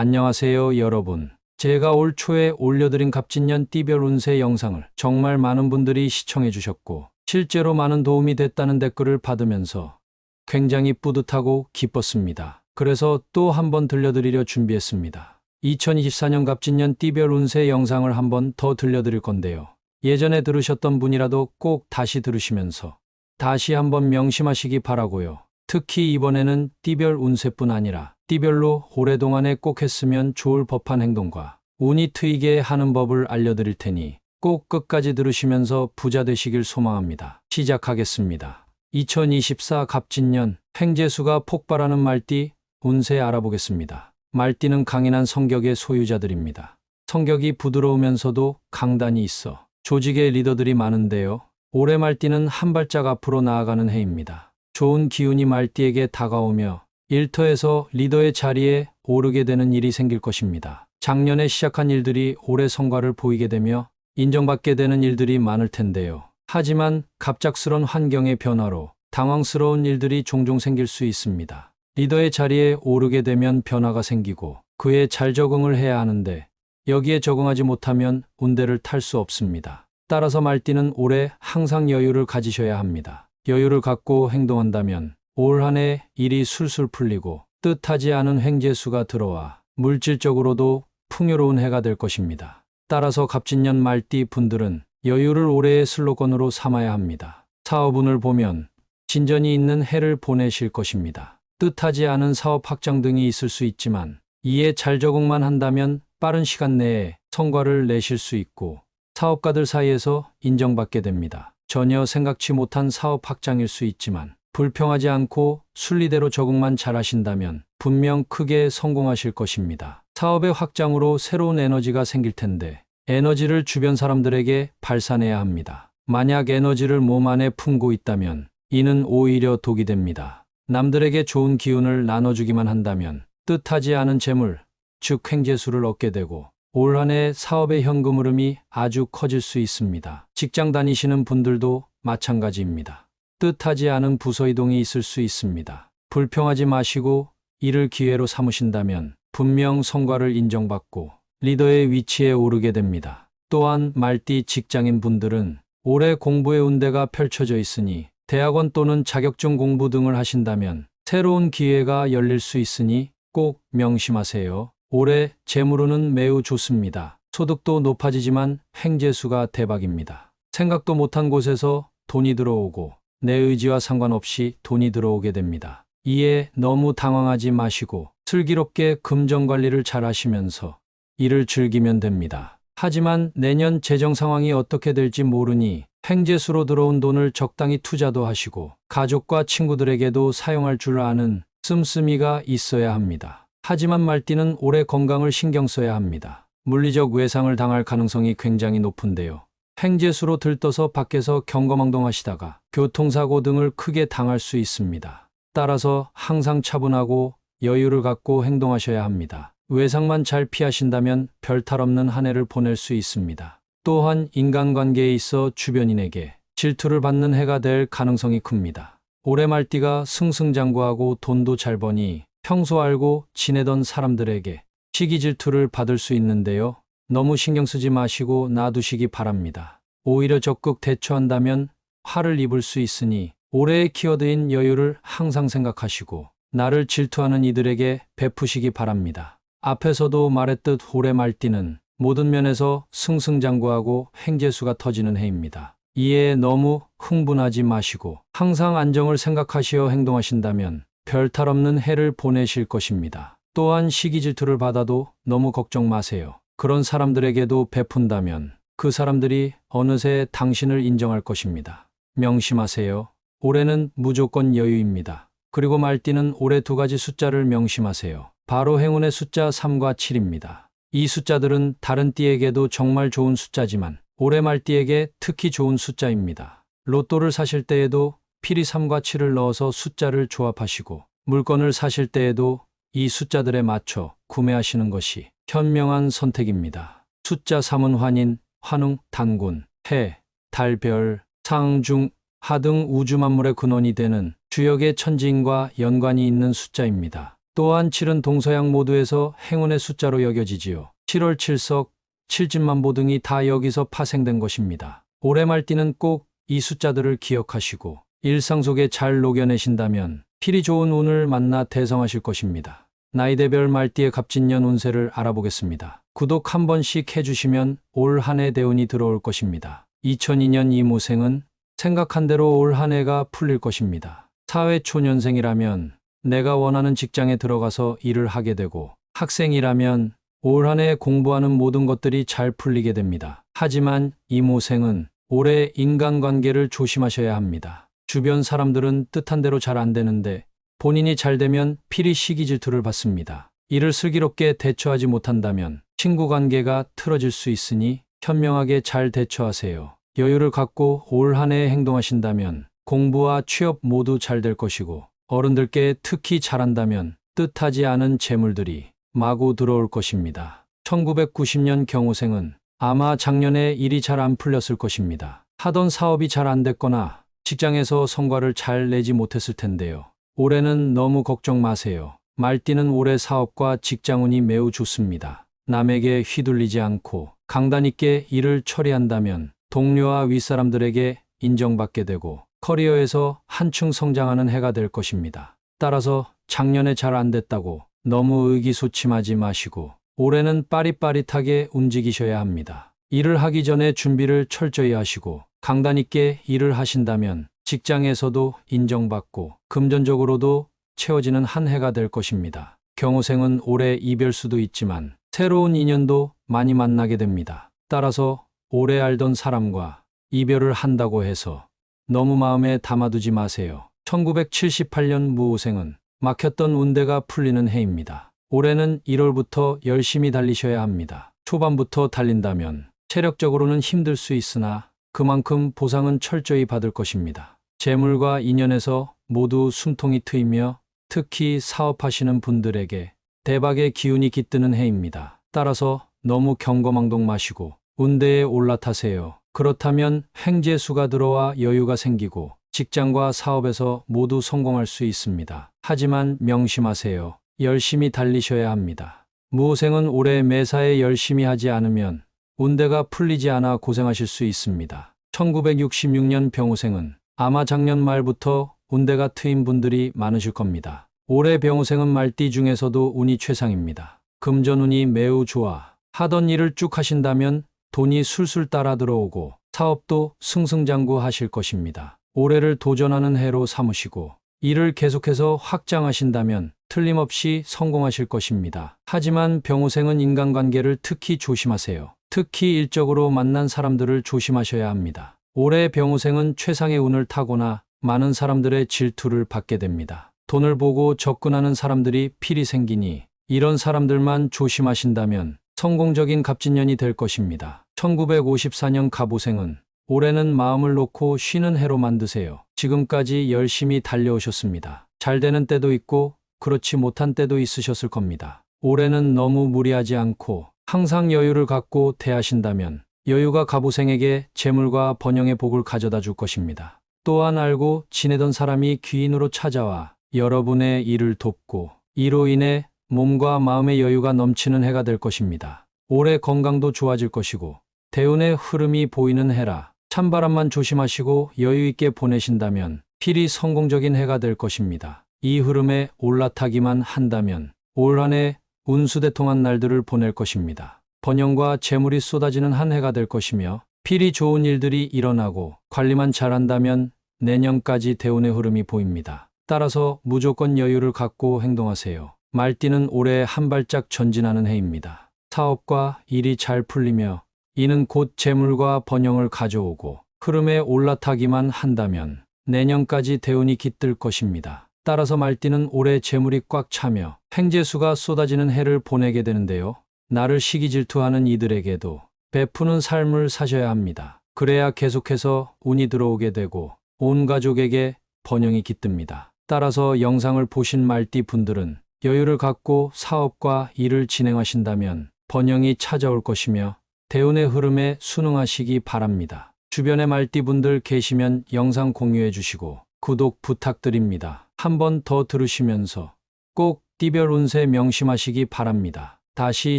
안녕하세요, 여러분. 제가 올 초에 올려드린 갑진년 띠별 운세 영상을 정말 많은 분들이 시청해 주셨고, 실제로 많은 도움이 됐다는 댓글을 받으면서 굉장히 뿌듯하고 기뻤습니다. 그래서 또 한번 들려드리려 준비했습니다. 2024년 갑진년 띠별 운세 영상을 한번 더 들려드릴 건데요. 예전에 들으셨던 분이라도 꼭 다시 들으시면서 다시 한번 명심하시기 바라고요. 특히 이번에는 띠별 운세뿐 아니라 띠별로 오랫동안에 꼭 했으면 좋을 법한 행동과 운이 트이게 하는 법을 알려드릴 테니 꼭 끝까지 들으시면서 부자 되시길 소망합니다. 시작하겠습니다. 2024 갑진년 횡재수가 폭발하는 말띠 운세 알아보겠습니다. 말띠는 강인한 성격의 소유자들입니다. 성격이 부드러우면서도 강단이 있어 조직의 리더들이 많은데요. 올해 말띠는 한 발짝 앞으로 나아가는 해입니다. 좋은 기운이 말띠에게 다가오며 일터에서 리더의 자리에 오르게 되는 일이 생길 것입니다. 작년에 시작한 일들이 올해 성과를 보이게 되며 인정받게 되는 일들이 많을 텐데요. 하지만 갑작스런 환경의 변화로 당황스러운 일들이 종종 생길 수 있습니다. 리더의 자리에 오르게 되면 변화가 생기고 그에 잘 적응을 해야 하는데 여기에 적응하지 못하면 운대를 탈 수 없습니다. 따라서 말띠는 올해 항상 여유를 가지셔야 합니다. 여유를 갖고 행동한다면 올 한 해 일이 술술 풀리고 뜻하지 않은 횡재수가 들어와 물질적으로도 풍요로운 해가 될 것입니다. 따라서 갑진년 말띠 분들은 여유를 올해의 슬로건으로 삼아야 합니다. 사업운을 보면 진전이 있는 해를 보내실 것입니다. 뜻하지 않은 사업 확장 등이 있을 수 있지만 이에 잘 적응만 한다면 빠른 시간 내에 성과를 내실 수 있고 사업가들 사이에서 인정받게 됩니다. 전혀 생각지 못한 사업 확장일 수 있지만 불평하지 않고 순리대로 적응만 잘하신다면 분명 크게 성공하실 것입니다. 사업의 확장으로 새로운 에너지가 생길 텐데 에너지를 주변 사람들에게 발산해야 합니다. 만약 에너지를 몸 안에 품고 있다면 이는 오히려 독이 됩니다. 남들에게 좋은 기운을 나눠주기만 한다면 뜻하지 않은 재물, 즉 횡재수를 얻게 되고 올 한 해 사업의 현금 흐름이 아주 커질 수 있습니다. 직장 다니시는 분들도 마찬가지입니다. 뜻하지 않은 부서 이동이 있을 수 있습니다. 불평하지 마시고 이를 기회로 삼으신다면 분명 성과를 인정받고 리더의 위치에 오르게 됩니다. 또한 말띠 직장인 분들은 올해 공부의 운대가 펼쳐져 있으니 대학원 또는 자격증 공부 등을 하신다면 새로운 기회가 열릴 수 있으니 꼭 명심하세요. 올해 재물운은 매우 좋습니다. 소득도 높아지지만 횡재수가 대박입니다. 생각도 못한 곳에서 돈이 들어오고 내 의지와 상관없이 돈이 들어오게 됩니다. 이에 너무 당황하지 마시고 슬기롭게 금전 관리를 잘 하시면서 일을 즐기면 됩니다. 하지만 내년 재정 상황이 어떻게 될지 모르니 횡재수로 들어온 돈을 적당히 투자도 하시고 가족과 친구들에게도 사용할 줄 아는 씀씀이가 있어야 합니다. 하지만 말띠는 올해 건강을 신경 써야 합니다. 물리적 외상을 당할 가능성이 굉장히 높은데요. 횡재수로 들떠서 밖에서 경거망동하시다가 교통사고 등을 크게 당할 수 있습니다. 따라서 항상 차분하고 여유를 갖고 행동하셔야 합니다. 외상만 잘 피하신다면 별탈 없는 한 해를 보낼 수 있습니다. 또한 인간관계에 있어 주변인에게 질투를 받는 해가 될 가능성이 큽니다. 올해 말띠가 승승장구하고 돈도 잘 버니 평소 알고 지내던 사람들에게 시기 질투를 받을 수 있는데요. 너무 신경 쓰지 마시고 놔두시기 바랍니다. 오히려 적극 대처한다면 화를 입을 수 있으니 올해의 키워드인 여유를 항상 생각하시고 나를 질투하는 이들에게 베푸시기 바랍니다. 앞에서도 말했듯 올해 말띠는 모든 면에서 승승장구하고 횡재수가 터지는 해입니다. 이에 너무 흥분하지 마시고 항상 안정을 생각하시어 행동하신다면 별탈 없는 해를 보내실 것입니다. 또한 시기 질투를 받아도 너무 걱정 마세요. 그런 사람들에게도 베푼다면 그 사람들이 어느새 당신을 인정할 것입니다. 명심하세요. 올해는 무조건 여유입니다. 그리고 말띠는 올해 두 가지 숫자를 명심하세요. 바로 행운의 숫자 3과 7입니다. 이 숫자들은 다른 띠에게도 정말 좋은 숫자지만 올해 말띠에게 특히 좋은 숫자입니다. 로또를 사실 때에도 필히 3과 7을 넣어서 숫자를 조합하시고 물건을 사실 때에도 이 숫자들에 맞춰 구매하시는 것이 현명한 선택입니다. 숫자 3은 환인, 환웅, 단군, 해, 달, 별, 상, 중, 하 등 우주 만물의 근원이 되는 주역의 천지인과 연관이 있는 숫자입니다. 또한 7은 동서양 모두에서 행운의 숫자로 여겨지지요. 7월 7석, 7진만보 등이 다 여기서 파생된 것입니다. 올해 말띠는 꼭 이 숫자들을 기억하시고 일상 속에 잘 녹여내신다면 필히 좋은 운을 만나 대성하실 것입니다. 나이대별 말띠의 갑진년 운세를 알아보겠습니다. 구독 한 번씩 해주시면 올 한 해 대운이 들어올 것입니다. 2002년 이모생은 생각한 대로 올 한 해가 풀릴 것입니다. 사회초년생이라면 내가 원하는 직장에 들어가서 일을 하게 되고, 학생이라면 올 한 해 공부하는 모든 것들이 잘 풀리게 됩니다. 하지만 이모생은 올해 인간관계를 조심하셔야 합니다. 주변 사람들은 뜻한 대로 잘 안 되는데 본인이 잘 되면 필히 시기 질투를 받습니다. 이를 슬기롭게 대처하지 못한다면 친구 관계가 틀어질 수 있으니 현명하게 잘 대처하세요. 여유를 갖고 올 한 해 행동하신다면 공부와 취업 모두 잘 될 것이고, 어른들께 특히 잘한다면 뜻하지 않은 재물들이 마구 들어올 것입니다. 1990년 경호생은 아마 작년에 일이 잘 안 풀렸을 것입니다. 하던 사업이 잘 안 됐거나 직장에서 성과를 잘 내지 못했을 텐데요. 올해는 너무 걱정 마세요. 말띠는 올해 사업과 직장운이 매우 좋습니다. 남에게 휘둘리지 않고 강단 있게 일을 처리한다면 동료와 윗사람들에게 인정받게 되고 커리어에서 한층 성장하는 해가 될 것입니다. 따라서 작년에 잘 안 됐다고 너무 의기소침하지 마시고 올해는 빠릿빠릿하게 움직이셔야 합니다. 일을 하기 전에 준비를 철저히 하시고 강단 있게 일을 하신다면 직장에서도 인정받고 금전적으로도 채워지는 한 해가 될 것입니다. 경호생은 올해 이별수도 있지만 새로운 인연도 많이 만나게 됩니다. 따라서 오래 알던 사람과 이별을 한다고 해서 너무 마음에 담아두지 마세요. 1978년 무오생은 막혔던 운대가 풀리는 해입니다. 올해는 1월부터 열심히 달리셔야 합니다. 초반부터 달린다면 체력적으로는 힘들 수 있으나 그만큼 보상은 철저히 받을 것입니다. 재물과 인연에서 모두 숨통이 트이며 특히 사업하시는 분들에게 대박의 기운이 깃드는 해입니다. 따라서 너무 경거망동 마시고 운대에 올라타세요. 그렇다면 횡재수가 들어와 여유가 생기고 직장과 사업에서 모두 성공할 수 있습니다. 하지만 명심하세요. 열심히 달리셔야 합니다. 무오생은 올해 매사에 열심히 하지 않으면 운대가 풀리지 않아 고생하실 수 있습니다. 1966년 병호생은 아마 작년 말부터 운대가 트인 분들이 많으실 겁니다. 올해 병호생은 말띠 중에서도 운이 최상입니다. 금전운이 매우 좋아 하던 일을 쭉 하신다면 돈이 술술 따라 들어오고 사업도 승승장구하실 것입니다. 올해를 도전하는 해로 삼으시고 일을 계속해서 확장하신다면 틀림없이 성공하실 것입니다. 하지만 병호생은 인간관계를 특히 조심하세요. 특히 일적으로 만난 사람들을 조심하셔야 합니다. 올해 병호생은 최상의 운을 타거나 많은 사람들의 질투를 받게 됩니다. 돈을 보고 접근하는 사람들이 필히 생기니 이런 사람들만 조심하신다면 성공적인 갑진년이 될 것입니다. 1954년 갑오생은 올해는 마음을 놓고 쉬는 해로 만드세요. 지금까지 열심히 달려오셨습니다. 잘 되는 때도 있고 그렇지 못한 때도 있으셨을 겁니다. 올해는 너무 무리하지 않고 항상 여유를 갖고 대하신다면 여유가 갑오생에게 재물과 번영의 복을 가져다 줄 것입니다. 또한 알고 지내던 사람이 귀인으로 찾아와 여러분의 일을 돕고 이로 인해 몸과 마음의 여유가 넘치는 해가 될 것입니다. 올해 건강도 좋아질 것이고 대운의 흐름이 보이는 해라 찬바람만 조심하시고 여유 있게 보내신다면 필히 성공적인 해가 될 것입니다. 이 흐름에 올라타기만 한다면 올 한 해 운수대통한 날들을 보낼 것입니다. 번영과 재물이 쏟아지는 한 해가 될 것이며 필히 좋은 일들이 일어나고 관리만 잘한다면 내년까지 대운의 흐름이 보입니다. 따라서 무조건 여유를 갖고 행동하세요. 말띠는 올해 한 발짝 전진하는 해입니다. 사업과 일이 잘 풀리며 이는 곧 재물과 번영을 가져오고 흐름에 올라타기만 한다면 내년까지 대운이 깃들 것입니다. 따라서 말띠는 올해 재물이 꽉 차며 횡재수가 쏟아지는 해를 보내게 되는데요. 나를 시기 질투하는 이들에게도 베푸는 삶을 사셔야 합니다. 그래야 계속해서 운이 들어오게 되고 온 가족에게 번영이 깃듭니다. 따라서 영상을 보신 말띠 분들은 여유를 갖고 사업과 일을 진행하신다면 번영이 찾아올 것이며 대운의 흐름에 순응하시기 바랍니다. 주변에 말띠 분들 계시면 영상 공유해 주시고 구독 부탁드립니다. 한 번 더 들으시면서 꼭 띠별 운세 명심하시기 바랍니다. 다시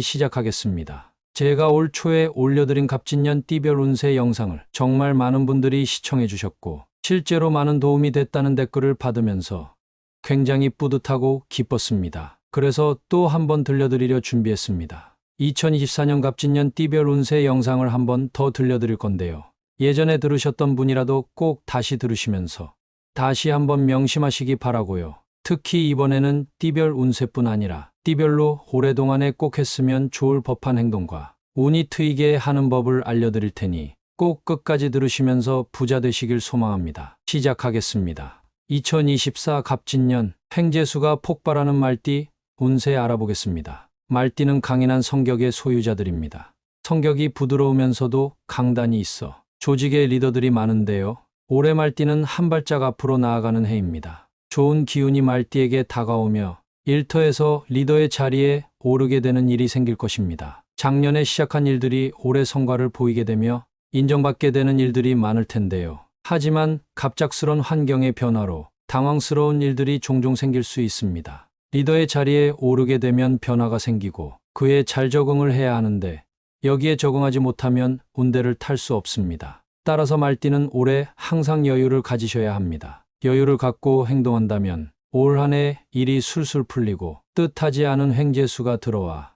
시작하겠습니다. 제가 올 초에 올려드린 갑진년 띠별 운세 영상을 정말 많은 분들이 시청해 주셨고 실제로 많은 도움이 됐다는 댓글을 받으면서 굉장히 뿌듯하고 기뻤습니다. 그래서 또 한 번 들려드리려 준비했습니다. 2024년 갑진년 띠별 운세 영상을 한 번 더 들려드릴 건데요. 예전에 들으셨던 분이라도 꼭 다시 들으시면서 다시 한번 명심하시기 바라고요. 특히 이번에는 띠별 운세뿐 아니라 띠별로 오랫동안에 꼭 했으면 좋을 법한 행동과 운이 트이게 하는 법을 알려드릴 테니 꼭 끝까지 들으시면서 부자 되시길 소망합니다. 시작하겠습니다. 2024 갑진년 횡재수가 폭발하는 말띠 운세 알아보겠습니다. 말띠는 강인한 성격의 소유자들입니다. 성격이 부드러우면서도 강단이 있어 조직의 리더들이 많은데요. 올해 말띠는 한 발짝 앞으로 나아가는 해입니다. 좋은 기운이 말띠에게 다가오며 일터에서 리더의 자리에 오르게 되는 일이 생길 것입니다. 작년에 시작한 일들이 올해 성과를 보이게 되며 인정받게 되는 일들이 많을 텐데요. 하지만 갑작스런 환경의 변화로 당황스러운 일들이 종종 생길 수 있습니다. 리더의 자리에 오르게 되면 변화가 생기고 그에 잘 적응을 해야 하는데 여기에 적응하지 못하면 운대를 탈 수 없습니다. 따라서 말띠는 올해 항상 여유를 가지셔야 합니다. 여유를 갖고 행동한다면 올 한 해 일이 술술 풀리고 뜻하지 않은 횡재수가 들어와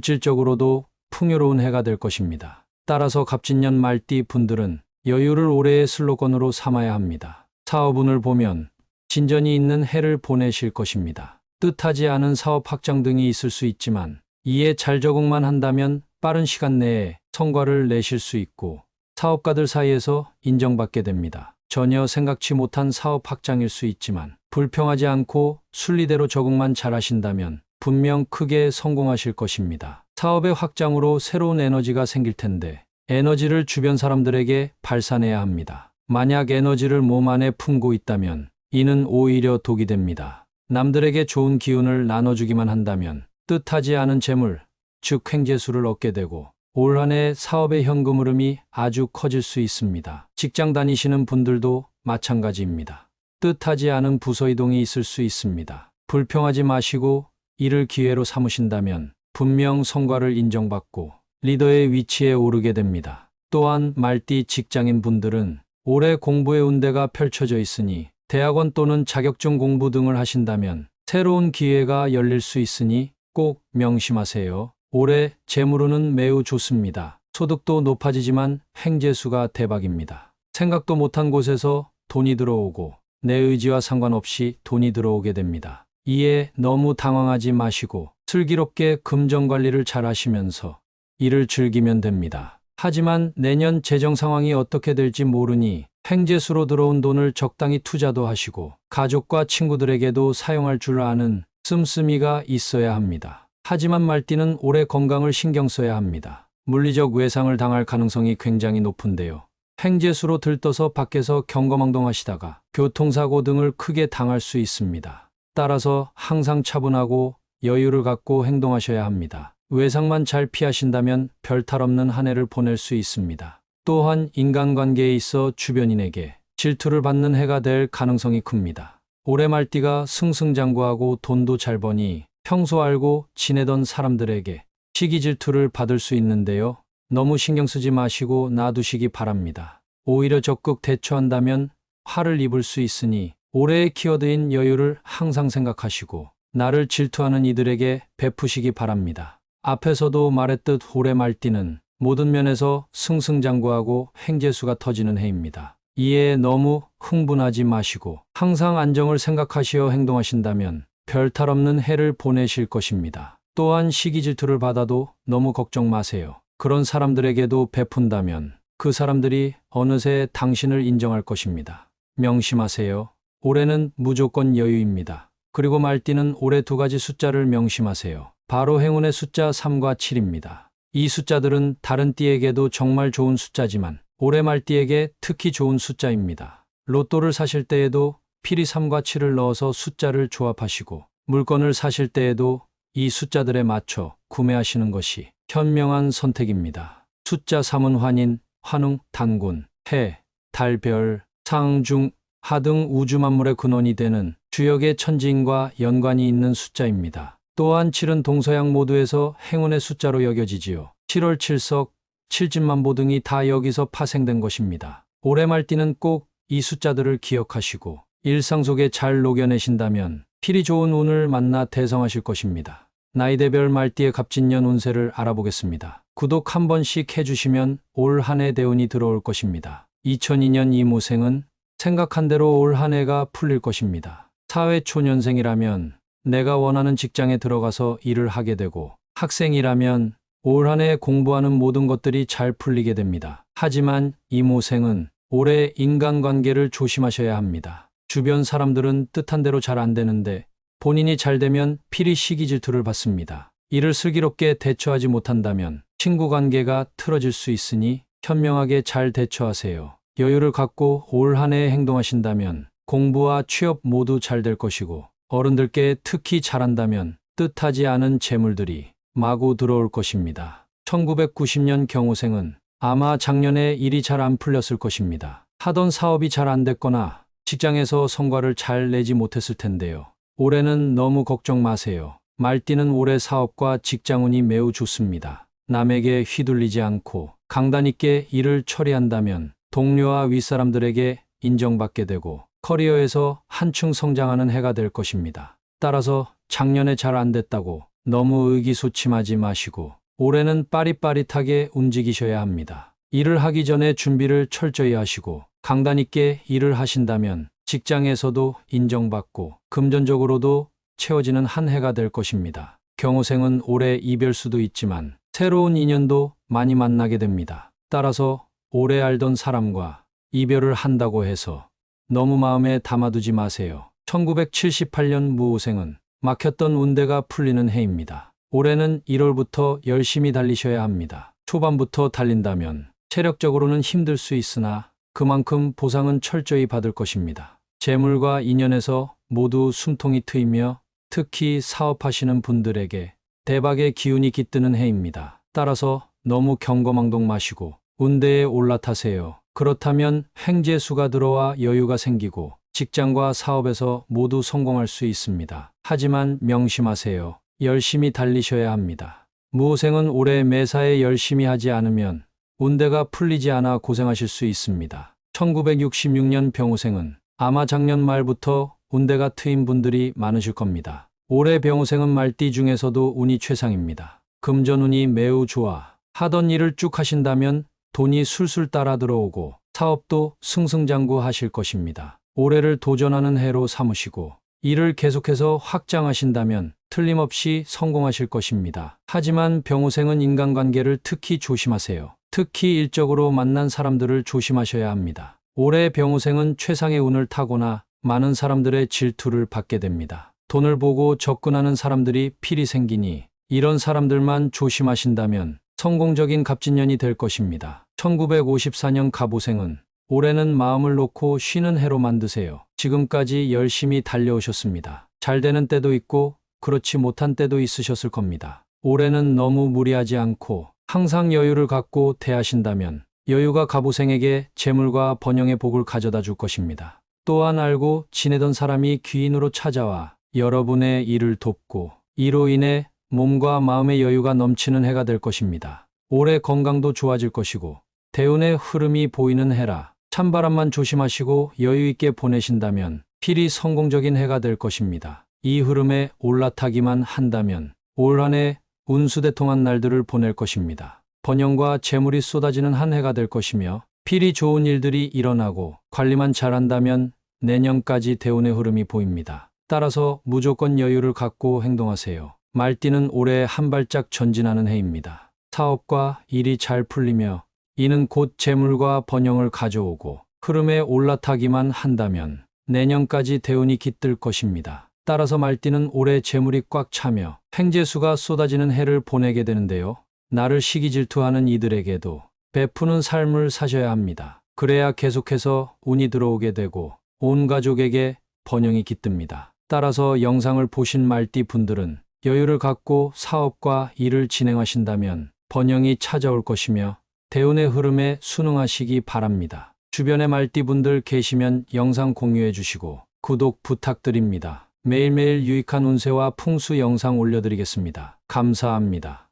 물질적으로도 풍요로운 해가 될 것입니다. 따라서 갑진년 말띠 분들은 여유를 올해의 슬로건으로 삼아야 합니다. 사업운을 보면 진전이 있는 해를 보내실 것입니다. 뜻하지 않은 사업 확장 등이 있을 수 있지만 이에 잘 적응만 한다면 빠른 시간 내에 성과를 내실 수 있고 사업가들 사이에서 인정받게 됩니다. 전혀 생각지 못한 사업 확장일 수 있지만 불평하지 않고 순리대로 적응만 잘하신다면 분명 크게 성공하실 것입니다. 사업의 확장으로 새로운 에너지가 생길 텐데 에너지를 주변 사람들에게 발산해야 합니다. 만약 에너지를 몸 안에 품고 있다면 이는 오히려 독이 됩니다. 남들에게 좋은 기운을 나눠주기만 한다면 뜻하지 않은 재물, 즉 횡재수를 얻게 되고 올 한 해 사업의 현금 흐름이 아주 커질 수 있습니다. 직장 다니시는 분들도 마찬가지입니다. 뜻하지 않은 부서 이동이 있을 수 있습니다. 불평하지 마시고 이를 기회로 삼으신다면 분명 성과를 인정받고 리더의 위치에 오르게 됩니다. 또한 말띠 직장인 분들은 올해 공부의 운대가 펼쳐져 있으니 대학원 또는 자격증 공부 등을 하신다면 새로운 기회가 열릴 수 있으니 꼭 명심하세요. 올해 재물운은 매우 좋습니다. 소득도 높아지지만 횡재수가 대박입니다. 생각도 못한 곳에서 돈이 들어오고 내 의지와 상관없이 돈이 들어오게 됩니다. 이에 너무 당황하지 마시고 슬기롭게 금전 관리를 잘 하시면서 일을 즐기면 됩니다. 하지만 내년 재정 상황이 어떻게 될지 모르니 횡재수로 들어온 돈을 적당히 투자도 하시고 가족과 친구들에게도 사용할 줄 아는 씀씀이가 있어야 합니다. 하지만 말띠는 올해 건강을 신경 써야 합니다. 물리적 외상을 당할 가능성이 굉장히 높은데요. 횡재수로 들떠서 밖에서 경거망동하시다가 교통사고 등을 크게 당할 수 있습니다. 따라서 항상 차분하고 여유를 갖고 행동하셔야 합니다. 외상만 잘 피하신다면 별탈 없는 한 해를 보낼 수 있습니다. 또한 인간관계에 있어 주변인에게 질투를 받는 해가 될 가능성이 큽니다. 올해 말띠가 승승장구하고 돈도 잘 버니 평소 알고 지내던 사람들에게 시기 질투를 받을 수 있는데요. 너무 신경 쓰지 마시고 놔두시기 바랍니다. 오히려 적극 대처한다면 화를 입을 수 있으니 올해의 키워드인 여유를 항상 생각하시고 나를 질투하는 이들에게 베푸시기 바랍니다. 앞에서도 말했듯 올해 말띠는 모든 면에서 승승장구하고 횡재수가 터지는 해입니다. 이에 너무 흥분하지 마시고 항상 안정을 생각하시어 행동하신다면 별탈 없는 해를 보내실 것입니다. 또한 시기 질투를 받아도 너무 걱정 마세요. 그런 사람들에게도 베푼다면 그 사람들이 어느새 당신을 인정할 것입니다. 명심하세요. 올해는 무조건 여유입니다. 그리고 말띠는 올해 두 가지 숫자를 명심하세요. 바로 행운의 숫자 3과 7입니다. 이 숫자들은 다른 띠에게도 정말 좋은 숫자지만 올해 말띠에게 특히 좋은 숫자입니다. 로또를 사실 때에도 필히 3과 7을 넣어서 숫자를 조합하시고 물건을 사실 때에도 이 숫자들에 맞춰 구매하시는 것이 현명한 선택입니다. 숫자 3은 환인, 환웅, 단군, 해, 달, 별, 상, 중, 하 등 우주 만물의 근원이 되는 주역의 천지인과 연관이 있는 숫자입니다. 또한 7은 동서양 모두에서 행운의 숫자로 여겨지지요. 7월 7석, 7진만보 등이 다 여기서 파생된 것입니다. 올해 말띠는 꼭 이 숫자들을 기억하시고 일상 속에 잘 녹여내신다면 필히 좋은 운을 만나 대성하실 것입니다. 나이대별 말띠의 갑진년 운세를 알아보겠습니다. 구독 한 번씩 해주시면 올 한 해 대운이 들어올 것입니다. 2002년 이모생은 생각한 대로 올 한 해가 풀릴 것입니다. 사회초년생이라면 내가 원하는 직장에 들어가서 일을 하게 되고, 학생이라면 올 한 해 공부하는 모든 것들이 잘 풀리게 됩니다. 하지만 이모생은 올해 인간관계를 조심하셔야 합니다. 주변 사람들은 뜻한 대로 잘 안 되는데 본인이 잘 되면 필히 시기 질투를 받습니다. 이를 슬기롭게 대처하지 못한다면 친구 관계가 틀어질 수 있으니 현명하게 잘 대처하세요. 여유를 갖고 올 한 해 행동하신다면 공부와 취업 모두 잘 될 것이고, 어른들께 특히 잘한다면 뜻하지 않은 재물들이 마구 들어올 것입니다. 1990년 경호생은 아마 작년에 일이 잘 안 풀렸을 것입니다. 하던 사업이 잘 안 됐거나 직장에서 성과를 잘 내지 못했을 텐데요. 올해는 너무 걱정 마세요. 말띠는 올해 사업과 직장운이 매우 좋습니다. 남에게 휘둘리지 않고 강단 있게 일을 처리한다면 동료와 윗사람들에게 인정받게 되고 커리어에서 한층 성장하는 해가 될 것입니다. 따라서 작년에 잘 안 됐다고 너무 의기소침하지 마시고 올해는 빠릿빠릿하게 움직이셔야 합니다. 일을 하기 전에 준비를 철저히 하시고 강단 있게 일을 하신다면 직장에서도 인정받고 금전적으로도 채워지는 한 해가 될 것입니다. 경호생은 올해 이별수도 있지만 새로운 인연도 많이 만나게 됩니다. 따라서 오래 알던 사람과 이별을 한다고 해서 너무 마음에 담아두지 마세요. 1978년 무오생은 막혔던 운대가 풀리는 해입니다. 올해는 1월부터 열심히 달리셔야 합니다. 초반부터 달린다면 체력적으로는 힘들 수 있으나 그만큼 보상은 철저히 받을 것입니다. 재물과 인연에서 모두 숨통이 트이며 특히 사업하시는 분들에게 대박의 기운이 깃드는 해입니다. 따라서 너무 경거망동 마시고 운대에 올라타세요. 그렇다면 횡재수가 들어와 여유가 생기고 직장과 사업에서 모두 성공할 수 있습니다. 하지만 명심하세요. 열심히 달리셔야 합니다. 무오생은 올해 매사에 열심히 하지 않으면 운대가 풀리지 않아 고생하실 수 있습니다. 1966년 병호생은 아마 작년 말부터 운대가 트인 분들이 많으실 겁니다. 올해 병호생은 말띠 중에서도 운이 최상입니다. 금전운이 매우 좋아 하던 일을 쭉 하신다면 돈이 술술 따라 들어오고 사업도 승승장구하실 것입니다. 올해를 도전하는 해로 삼으시고 일을 계속해서 확장하신다면 틀림없이 성공하실 것입니다. 하지만 병호생은 인간관계를 특히 조심하세요. 특히 일적으로 만난 사람들을 조심하셔야 합니다. 올해 병호생은 최상의 운을 타거나 많은 사람들의 질투를 받게 됩니다. 돈을 보고 접근하는 사람들이 필히 생기니 이런 사람들만 조심하신다면 성공적인 갑진년이 될 것입니다. 1954년 갑오생은 올해는 마음을 놓고 쉬는 해로 만드세요. 지금까지 열심히 달려오셨습니다. 잘 되는 때도 있고 그렇지 못한 때도 있으셨을 겁니다. 올해는 너무 무리하지 않고 항상 여유를 갖고 대하신다면 여유가 갑오생에게 재물과 번영의 복을 가져다 줄 것입니다. 또한 알고 지내던 사람이 귀인으로 찾아와 여러분의 일을 돕고 이로 인해 몸과 마음의 여유가 넘치는 해가 될 것입니다. 올해 건강도 좋아질 것이고 대운의 흐름이 보이는 해라 찬바람만 조심하시고 여유 있게 보내신다면 필히 성공적인 해가 될 것입니다. 이 흐름에 올라타기만 한다면 올 한 해 운수대통한 날들을 보낼 것입니다. 번영과 재물이 쏟아지는 한 해가 될 것이며 필히 좋은 일들이 일어나고 관리만 잘한다면 내년까지 대운의 흐름이 보입니다. 따라서 무조건 여유를 갖고 행동하세요. 말띠는 올해 한 발짝 전진하는 해입니다. 사업과 일이 잘 풀리며 이는 곧 재물과 번영을 가져오고 흐름에 올라타기만 한다면 내년까지 대운이 깃들 것입니다. 따라서 말띠는 올해 재물이 꽉 차며 횡재수가 쏟아지는 해를 보내게 되는데요. 나를 시기 질투하는 이들에게도 베푸는 삶을 사셔야 합니다. 그래야 계속해서 운이 들어오게 되고 온 가족에게 번영이 깃듭니다. 따라서 영상을 보신 말띠 분들은 여유를 갖고 사업과 일을 진행하신다면 번영이 찾아올 것이며 대운의 흐름에 순응하시기 바랍니다. 주변에 말띠 분들 계시면 영상 공유해 주시고 구독 부탁드립니다. 매일매일 유익한 운세와 풍수 영상 올려드리겠습니다. 감사합니다.